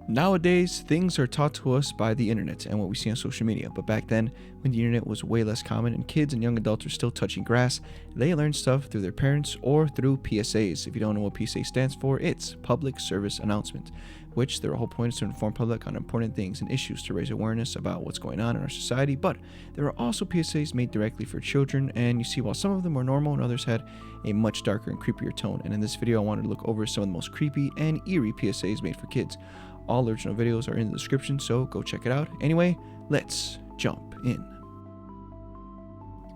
Nowadays, things are taught to us by the internet and what we see on social media, but back then, when the internet was way less common and kids and young adults were still touching grass, they learned stuff through their parents or through PSAs. If you don't know what PSA stands for, it's Public Service Announcement, which their whole point is to inform public on important things and issues to raise awareness about what's going on in our society. But there are also PSAs made directly for children, and you see while some of them were normal and others had a much darker and creepier tone. And in this video, I wanted to look over some of the most creepy and eerie PSAs made for kids. All original videos are in the description, so go check it out. Anyway, let's jump in.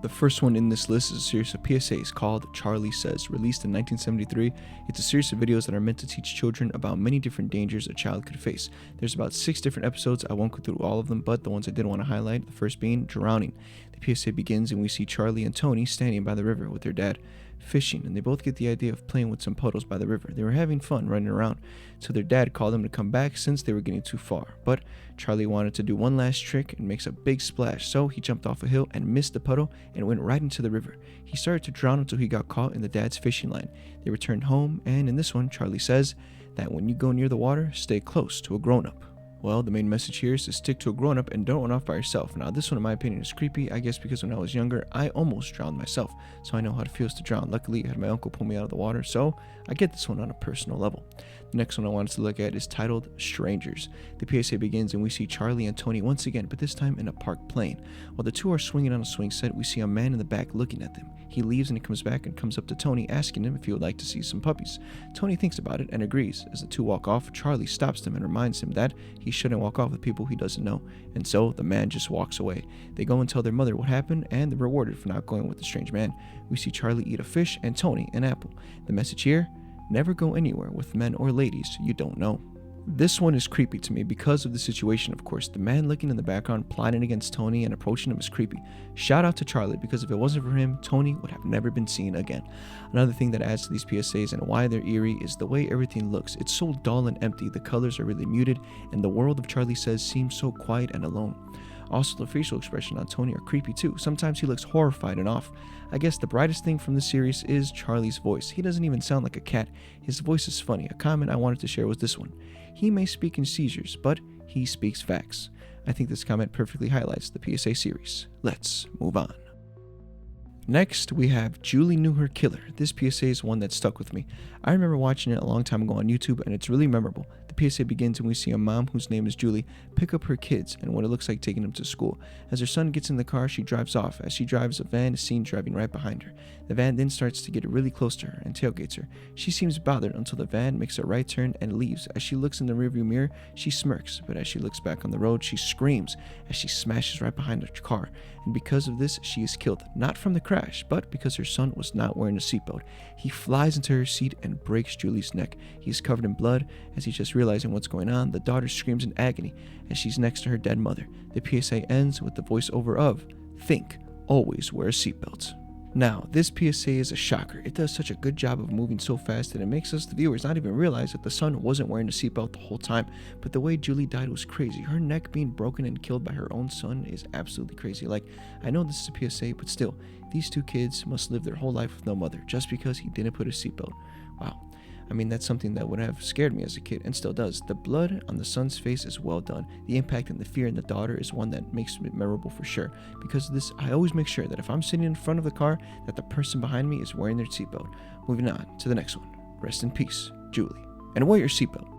The first one in this list is a series of PSAs called Charley Says. Released in 1973, it's a series of videos that are meant to teach children about many different dangers a child could face. There's about 6 different episodes. I won't go through all of them, but the ones I did want to highlight, the first being drowning. The PSA begins and we see Charley and Tony standing by the river with their dad, fishing, and they both get the idea of playing with some puddles by the river. They were having fun running around, so their dad called them to come back since they were getting too far. But Charley wanted to do one last trick and makes a big splash, so he jumped off a hill and missed the puddle and went right into the river. He started to drown until he got caught in the dad's fishing line. They returned home, and in this one, Charley says that when you go near the water, stay close to a grown-up. Well, the main message here is to stick to a grown-up and don't run off by yourself. Now, this one, in my opinion, is creepy. I guess because when I was younger, I almost drowned myself, so I know how it feels to drown. Luckily, I had my uncle pull me out of the water, so I get this one on a personal level. The next one I wanted to look at is titled Strangers. The PSA begins and we see Charley and Tony once again, but this time in a park playing. While the two are swinging on a swing set, we see a man in the back looking at them. He leaves and he comes back and comes up to Tony, asking him if he would like to see some puppies. Tony thinks about it and agrees. As the two walk off, Charley stops them and reminds him that he shouldn't walk off with people he doesn't know, and so the man just walks away. They go and tell their mother what happened, and they're rewarded for not going with the strange man. We see Charley eat a fish and Tony an apple. The message here: never go anywhere with men or ladies you don't know. This one is creepy to me because of the situation, of course. The man looking in the background, plotting against Tony and approaching him is creepy. Shout out to Charley, because if it wasn't for him, Tony would have never been seen again. Another thing that adds to these PSAs and why they're eerie is the way everything looks. It's so dull and empty, the colors are really muted, and the world of Charley Says seems so quiet and alone. Also, the facial expression on Tony are creepy too. Sometimes he looks horrified and off. I guess the brightest thing from this series is Charley's voice. He doesn't even sound like a cat. His voice is funny. A comment I wanted to share was this one: he may speak in seizures, but he speaks facts. I think this comment perfectly highlights the PSA series. Let's move on. Next, we have Julie Knew Her Killer. This PSA is one that stuck with me. I remember watching it a long time ago on YouTube, and it's really memorable. The PSA begins and we see a mom whose name is Julie pick up her kids and what it looks like taking them to school. As her son gets in the car, she drives off. As she drives, a van is seen driving right behind her. The van then starts to get really close to her and tailgates her. She seems bothered until the van makes a right turn and leaves. As she looks in the rearview mirror, she smirks, but as she looks back on the road, she screams as she smashes right behind her car. And because of this, she is killed, not from the crash, but because her son was not wearing a seatbelt. He flies into her seat and breaks Julie's neck. He is covered in blood. As he just realizing what's going on, the daughter screams in agony as she's next to her dead mother. The PSA ends with the voiceover of, "Think, always wear a seatbelt." Now, this PSA is a shocker. It does such a good job of moving so fast that it makes us, the viewers, not even realize that the son wasn't wearing a seatbelt the whole time. But the way Julie died was crazy. Her neck being broken and killed by her own son is absolutely crazy. Like, I know this is a PSA, but still, these two kids must live their whole life with no mother just because he didn't put a seatbelt. Wow. I mean, that's something that would have scared me as a kid and still does. The blood on the son's face is well done. The impact and the fear in the daughter is one that makes it memorable for sure. Because of this, I always make sure that if I'm sitting in front of the car, that the person behind me is wearing their seatbelt. Moving on to the next one. Rest in peace, Julie. And wear your seatbelt.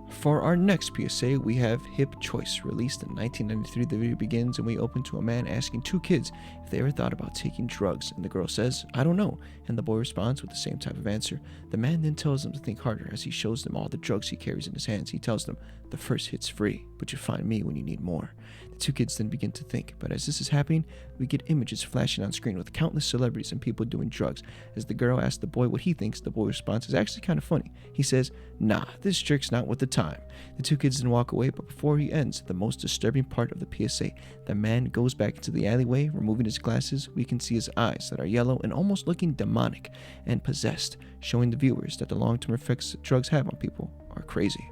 For our next PSA, we have Hip Choice. Released in 1993, the video begins and we open to a man asking two kids if they ever thought about taking drugs, and the girl says, "I don't know," and the boy responds with the same type of answer. The man then tells them to think harder as he shows them all the drugs he carries in his hands. He tells them, "The first hit's free, but you find me when you need more." The two kids then begin to think, but as this is happening, we get images flashing on screen with countless celebrities and people doing drugs. As the girl asks the boy what he thinks, the boy response is actually kind of funny. He says, "Nah, this trick's not with the time." The two kids then walk away, but before he ends, the most disturbing part of the PSA, the man goes back into the alleyway, removing his glasses. We can see his eyes that are yellow and almost looking demonic and possessed, showing the viewers that the long-term effects drugs have on people are crazy.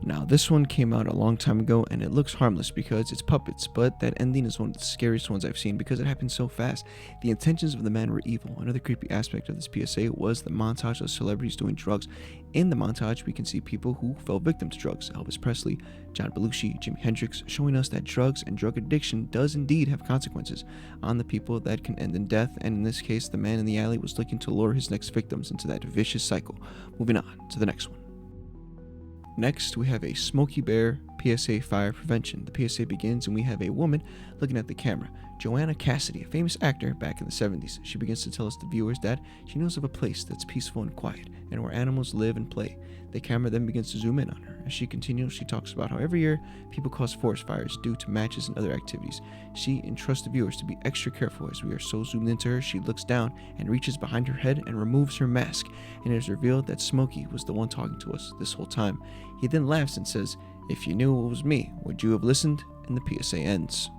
Now, this one came out a long time ago and it looks harmless because it's puppets, but that ending is one of the scariest ones I've seen because it happened so fast. The intentions of the man were evil. Another creepy aspect of this PSA was the montage of celebrities doing drugs. In the montage, we can see people who fell victim to drugs: Elvis Presley, John Belushi, Jimi Hendrix, showing us that drugs and drug addiction does indeed have consequences on the people that can end in death, and in this case, the man in the alley was looking to lure his next victims into that vicious cycle. Moving on to the next one. Next, we have a Smokey Bear PSA fire prevention. The PSA begins and we have a woman looking at the camera. Joanna Cassidy, a famous actor back in the 70s. She begins to tell us, the viewers, that she knows of a place that's peaceful and quiet and where animals live and play. The camera then begins to zoom in on her. As she continues, she talks about how every year people cause forest fires due to matches and other activities. She entrusts the viewers to be extra careful. As we are so zoomed into her, she looks down and reaches behind her head and removes her mask, and it is revealed that Smokey was the one talking to us this whole time. He then laughs and says, "If you knew it was me, would you have listened?" And the PSA ends.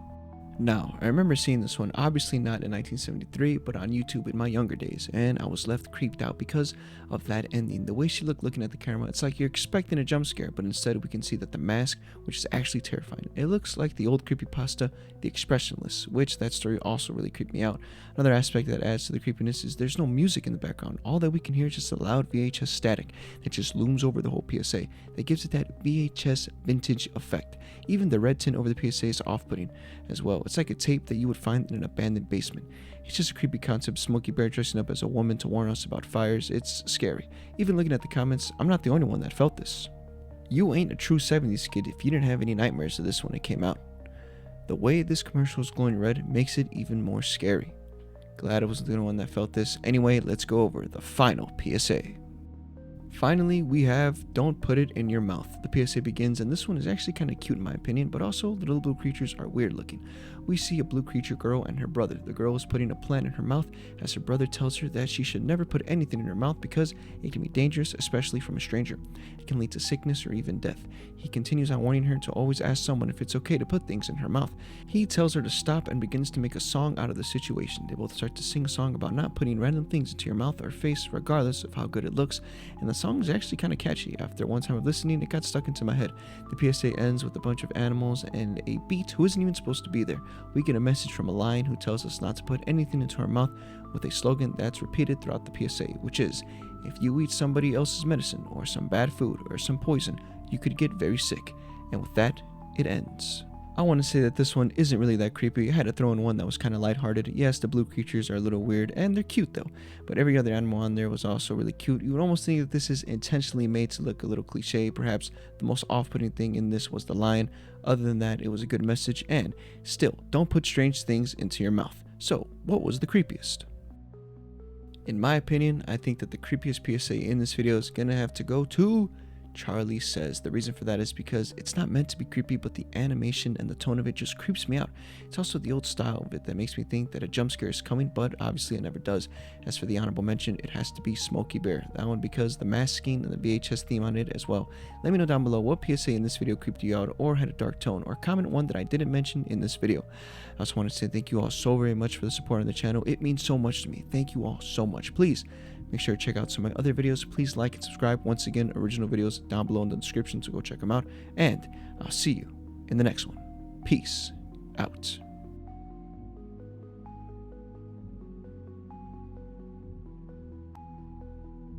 Now, I remember seeing this one, obviously not in 1973, but on YouTube in my younger days, and I was left creeped out because of that ending. The way she looked looking at the camera, it's like you're expecting a jump scare, but instead we can see that the mask, which is actually terrifying. It looks like the old creepypasta, The Expressionless, which that story also really creeped me out. Another aspect that adds to the creepiness is there's no music in the background. All that we can hear is just a loud VHS static that just looms over the whole PSA. That gives it that VHS vintage effect. Even the red tint over the PSA is off-putting as well. It's like a tape that you would find in an abandoned basement. It's just a creepy concept. Smokey Bear dressing up as a woman to warn us about fires. It's scary. Even looking at the comments, I'm not the only one that felt this. You ain't a true 70s kid if you didn't have any nightmares of this when it came out. The way this commercial is glowing red makes it even more scary. Glad I wasn't the only one that felt this. Anyway, let's go over the final PSA. Finally, we have Don't Put It in Your Mouth. The PSA begins, and this one is actually kind of cute in my opinion, but also the little blue creatures are weird looking. We see a blue creature girl and her brother. The girl is putting a plant in her mouth as her brother tells her that she should never put anything in her mouth because it can be dangerous, especially from a stranger. It can lead to sickness or even death. He continues on warning her to always ask someone if it's okay to put things in her mouth. He tells her to stop and begins to make a song out of the situation. They both start to sing a song about not putting random things into your mouth or face regardless of how good it looks, and the song is actually kind of catchy. After one time of listening, it got stuck into my head. The PSA ends with a bunch of animals and a beat who isn't even supposed to be there. We get a message from a lion who tells us not to put anything into our mouth, with a slogan that's repeated throughout the PSA, which is, if you eat somebody else's medicine or some bad food or some poison, you could get very sick. And with that, it ends. I want to say that this one isn't really that creepy. I had to throw in one that was kind of lighthearted. Yes, the blue creatures are a little weird, and they're cute though, but every other animal on there was also really cute. You would almost think that this is intentionally made to look a little cliche. Perhaps the most off-putting thing in this was the lion. Other than that, it was a good message, and still, don't put strange things into your mouth. So, what was the creepiest? In my opinion, I think that the creepiest PSA in this video is gonna have to go to Charley Says. The reason for that is because it's not meant to be creepy, but the animation and the tone of it just creeps me out. It's also the old style of it that makes me think that a jump scare is coming, but obviously it never does. As for the honorable mention, it has to be Smokey Bear. That one because the masking and the VHS theme on it as well. Let me know down below what PSA in this video creeped you out or had a dark tone, or comment one that I didn't mention in this video. I also want to say thank you all so very much for the support on the channel. It means so much to me. Thank you all so much. Please make sure to check out some of my other videos. Please like and subscribe. Once again, original videos down below in the description, so go check them out. And I'll see you in the next one. Peace out.